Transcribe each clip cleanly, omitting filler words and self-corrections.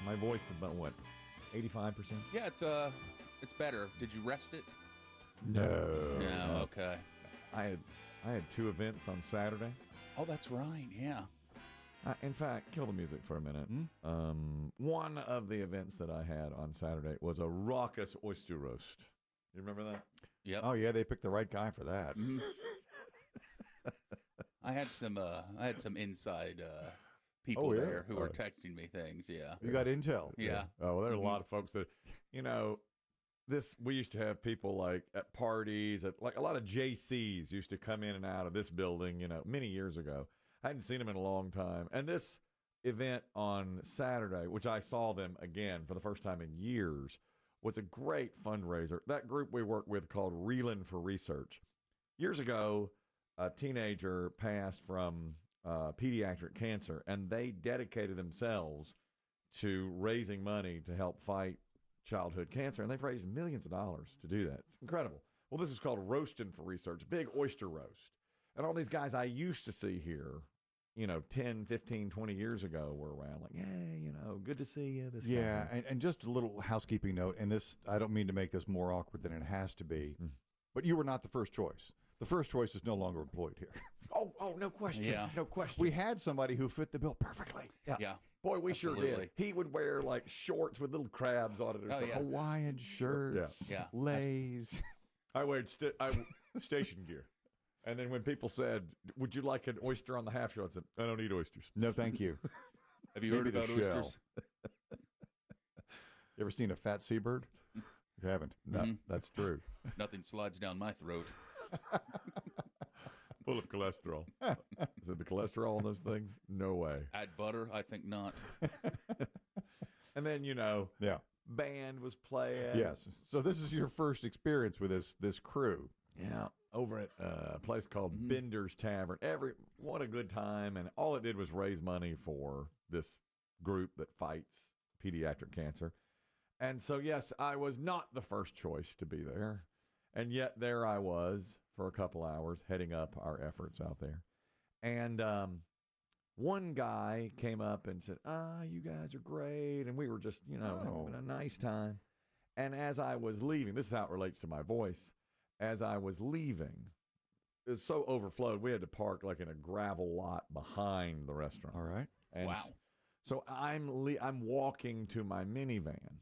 My voice is about, what, 85%? Yeah, it's better. Did you rest it? No. No, okay. I had 2 events on Saturday. Oh, that's right, yeah. In fact, kill the music for a minute. One of the events that I had on Saturday was a raucous oyster roast. You remember that? Yep. Oh, yeah, they picked the right guy for that. I had some inside people there who were texting me things, yeah. You got intel. Yeah. Oh, well, there are a lot of folks that, we used to have people like at parties, like a lot of JCs used to come in and out of this building, many years ago. I hadn't seen them in a long time. And this event on Saturday, which I saw them again for the first time in years, was a great fundraiser. That group we work with called Reelin' for Research. Years ago, a teenager passed from pediatric cancer, and they dedicated themselves to raising money to help fight childhood cancer, and they've raised millions of dollars to do that. It's incredible. Well, this is called Roasting for Research, big oyster roast. And all these guys I used to see here, 10, 15, 20 years ago were around like, hey, good to see you. This guy. And just a little housekeeping note, and this, I don't mean to make this more awkward than it has to be, but you were not the first choice. The first choice is no longer employed here. Oh, no question. Yeah. No question. We had somebody who fit the bill perfectly. Yeah. Boy, we Absolutely. sure did. He would wear like shorts with little crabs on it or something. Hawaiian shirts, Yeah. lays. I wear station gear. And then when people said, would you like an oyster on the half shell? I said, I don't eat oysters. No, thank you. Have you heard Maybe the about shell. oysters? You ever seen a fat seabird? You haven't. No, that's true. Nothing slides down my throat. Full of cholesterol. Is it the cholesterol in those things? No way. Add butter? I think not. And then, Yeah. band was playing. Yes. So this is your first experience with this crew. Yeah, over at a place called Bender's Tavern. What a good time. And all it did was raise money for this group that fights pediatric cancer. And so, yes, I was not the first choice to be there. And yet there I was for a couple hours heading up our efforts out there. And one guy came up and said, you guys are great. And we were just, having a nice time. And as I was leaving, this is how it relates to my voice. As I was leaving, it was so overflowed, we had to park like in a gravel lot behind the restaurant. All right. And Wow. So I'm walking to my minivan,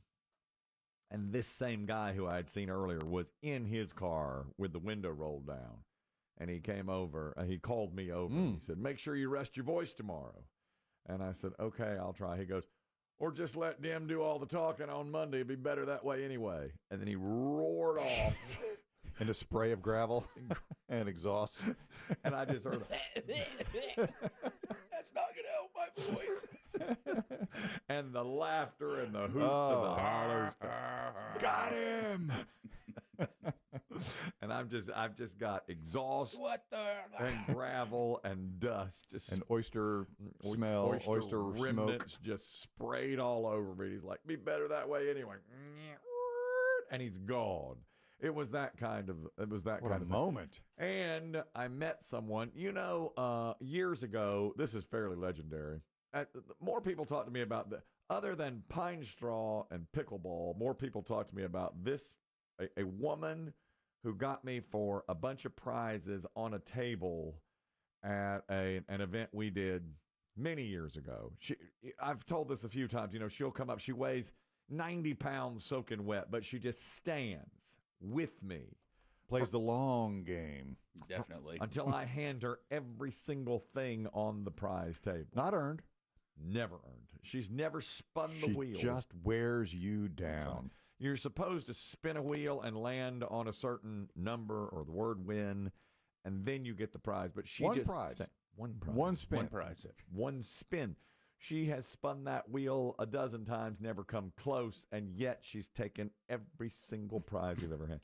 and this same guy who I had seen earlier was in his car with the window rolled down. And he came over, he called me over. And he said, make sure you rest your voice tomorrow. And I said, okay, I'll try. He goes, or just let Demm do all the talking on Monday. It'd be better that way anyway. And then he roared off. And a spray of gravel and exhaust. And I just heard, That's not going to help my voice. and the laughter and the hoots and the hollers. Got him. And I've just got exhaust What the? and gravel and dust. Just An oyster smell, oyster remnants smoke. just sprayed all over me. He's like, be better that way anyway. And he's gone. It was that kind of What a moment. And I met someone, years ago. This is fairly legendary. More people talk to me about other than pine straw and pickleball. More people talk to me about this. A woman who got me for a bunch of prizes on a table at an event we did many years ago. I've told this a few times. She'll come up. She weighs 90 pounds soaking wet, but she just stands with me. Plays the long game. Definitely. Until I hand her every single thing on the prize table. Not earned. Never earned. She's never spun the wheel. She just wears you down. You're supposed to spin a wheel and land on a certain number or the word win, and then you get the prize. But she One just prize. One prize. One spin. One prize. One spin. She has spun that wheel a dozen times, never come close, and yet she's taken every single prize we've ever had.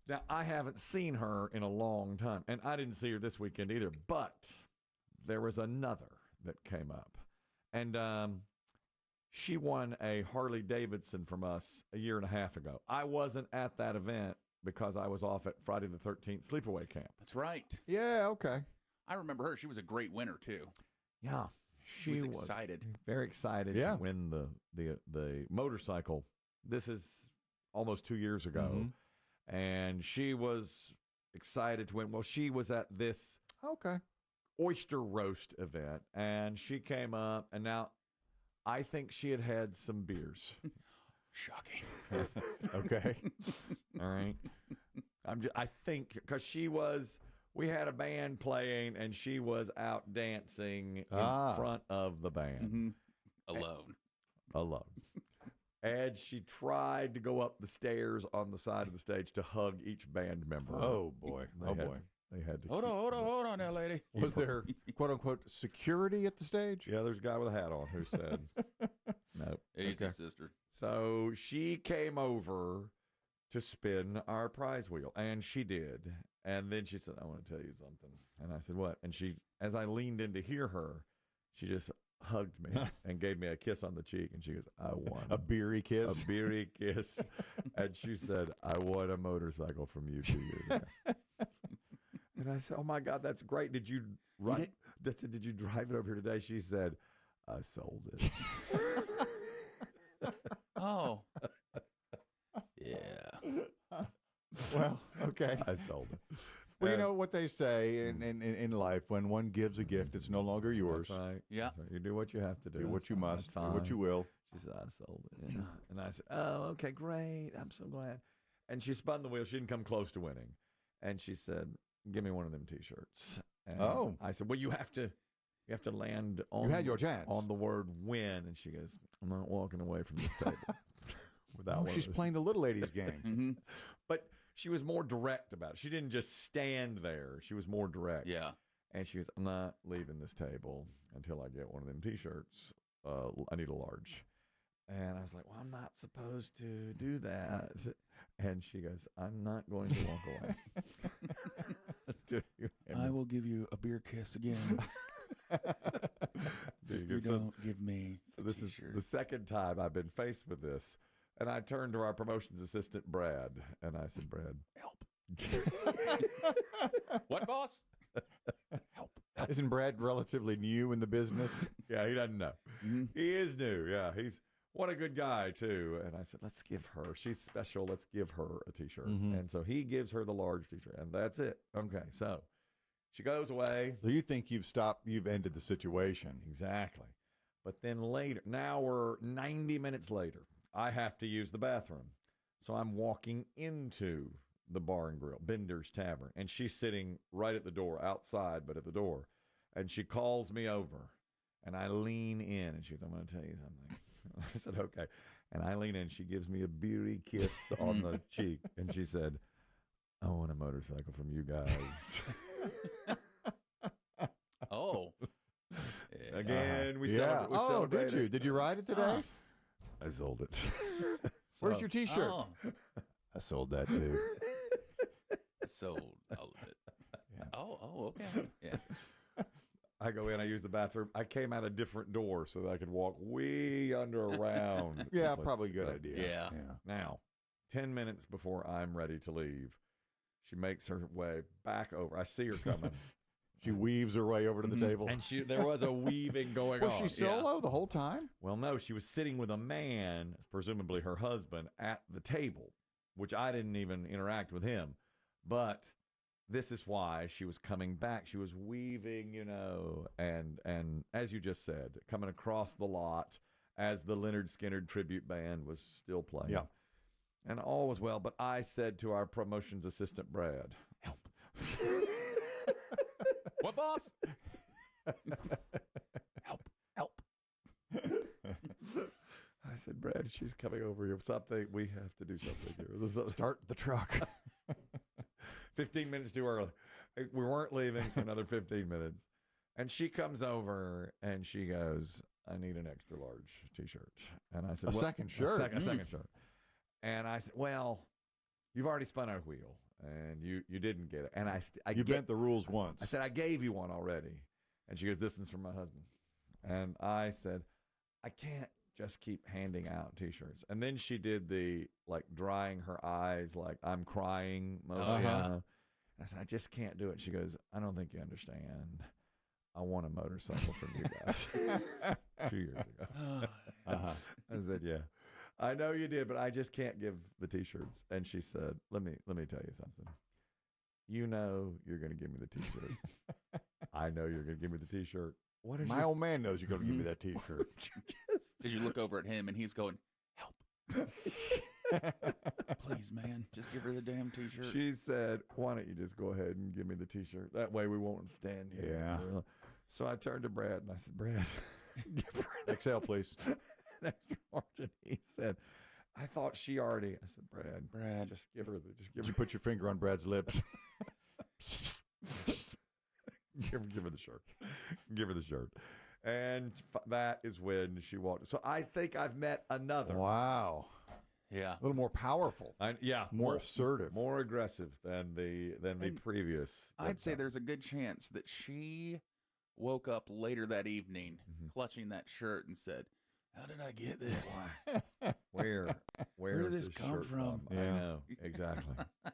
Now, I haven't seen her in a long time, and I didn't see her this weekend either, but there was another that came up. And she won a Harley Davidson from us a year and a half ago. I wasn't at that event because I was off at Friday the 13th sleepaway camp. That's right. Yeah, okay. I remember her. She was a great winner, too. Yeah. she was excited. very excited to win the motorcycle. This is almost 2 years ago, and she was excited to win. Well, she was at this oyster roast event, and she came up, and now I think she had some beers. Shocking. Okay. All right. I think because we had a band playing, and she was out dancing in front of the band. Alone. And she tried to go up the stairs on the side of the stage to hug each band member. Oh, boy. They had to hold on there, lady. Was there, quote unquote, security at the stage? Yeah, there's a guy with a hat on who said, nope. Easy, sister. So she came over to spin our prize wheel, and she did. And then she said, I want to tell you something. And I said, what? And she, as I leaned in to hear her, she just hugged me and gave me a kiss on the cheek. And she goes, I won. A beery kiss? A beery kiss. And she said, I won a motorcycle from you 2 years ago. And I said, oh, my God, that's great. Did you drive it over here today? She said, I sold it. Oh. Yeah. Well, okay. I sold it. Well, you know what they say in life, when one gives a gift, it's no longer yours. That's right. Yeah. That's right. You do what you have to do. Do what you must. Do what you will. She said, I sold it. Yeah. And I said, oh, okay, great. I'm so glad. And she spun the wheel. She didn't come close to winning. And she said, give me one of them T-shirts. And I said, well, you have to land on. You had your chance. On the word win. And she goes, I'm not walking away from this table. Without she's playing the little ladies game. But she was more direct about it. She didn't just stand there. She was more direct. Yeah. And she goes, I'm not leaving this table until I get one of them T-shirts. I need a large. And I was like, well, I'm not supposed to do that. And she goes, I'm not going to walk away. I will give you a beer kiss again. You don't give me a this T-shirt. Is the second time I've been faced with this. And I turned to our promotions assistant, Brad, and I said, Brad, help. What, boss? Help. Isn't Brad relatively new in the business? Yeah, he doesn't know. He is new. Yeah, what a good guy, too. And I said, let's give her. She's special. Let's give her a T-shirt. And so he gives her the large T-shirt, and that's it. Okay, so she goes away. So you think you've ended the situation. Exactly. But then later, now we're 90 minutes later. I have to use the bathroom. So I'm walking into the bar and grill, Bender's Tavern, and she's sitting right at the door, outside, but at the door. And she calls me over, and I lean in, and she goes, I'm going to tell you something. I said, okay. And I lean in. She gives me a beery kiss on the cheek, and she said, I want a motorcycle from you guys. Oh. Again, we celebrated. celebrated. Did you? Did you ride it today? I sold it. Where's your T-shirt? Oh. I sold that too. I sold all of it. Yeah. Oh, okay. Yeah. I go in, I use the bathroom. I came out a different door so that I could walk way around. Yeah, probably a good idea. Yeah. Now, 10 minutes before I'm ready to leave, she makes her way back over. I see her coming. She weaves her way over to the table. And there was a weaving going on. Was she solo the whole time? Well, no, she was sitting with a man, presumably her husband, at the table, which I didn't even interact with him. But this is why she was coming back. She was weaving, and as you just said, coming across the lot as the Leonard Skinner tribute band was still playing. Yeah. And all was well. But I said to our promotions assistant, Brad, help. What, boss? Help. I said, Brad, she's coming over here. Something, we have to do something here. Start the truck. 15 minutes too early. We weren't leaving for another 15 minutes. And she comes over and she goes, I need an extra large T-shirt. And I said, a second shirt. A second shirt. And I said, well, you've already spun our wheel. And you didn't get it. And I bent the rules once. I said, I gave you one already. And she goes, this one's from my husband. And I said, I can't just keep handing out T-shirts. And then she did the, drying her eyes, I'm crying motion. And I said, I just can't do it. She goes, I don't think you understand. I won a motorcycle from you guys 2 years ago. I said, yeah, I know you did, but I just can't give the T-shirts. And she said, let me tell you something. You know you're going to give me the T-shirt. I know you're going to give me the T-shirt. What is My old man knows you're going to give me that T-shirt. Did you look over at him and he's going, help. Please, man, just give her the damn T-shirt. She said, why don't you just go ahead and give me the T-shirt? That way we won't stand here. Yeah. So I turned to Brad and I said, Brad, give her an XL, please. extra large. And he said, I thought she already. I said, Brad, just give her the. Just give Did you her. put your finger on Brad's lips? Give her the shirt. Give her the shirt. And that is when she walked. So I think I've met another. Wow. Yeah. A little more powerful. More assertive. more aggressive than the previous. I'd say there's a good chance that she woke up later that evening clutching that shirt and said, how did I get this? Where Where did this does come shirt from? I know exactly.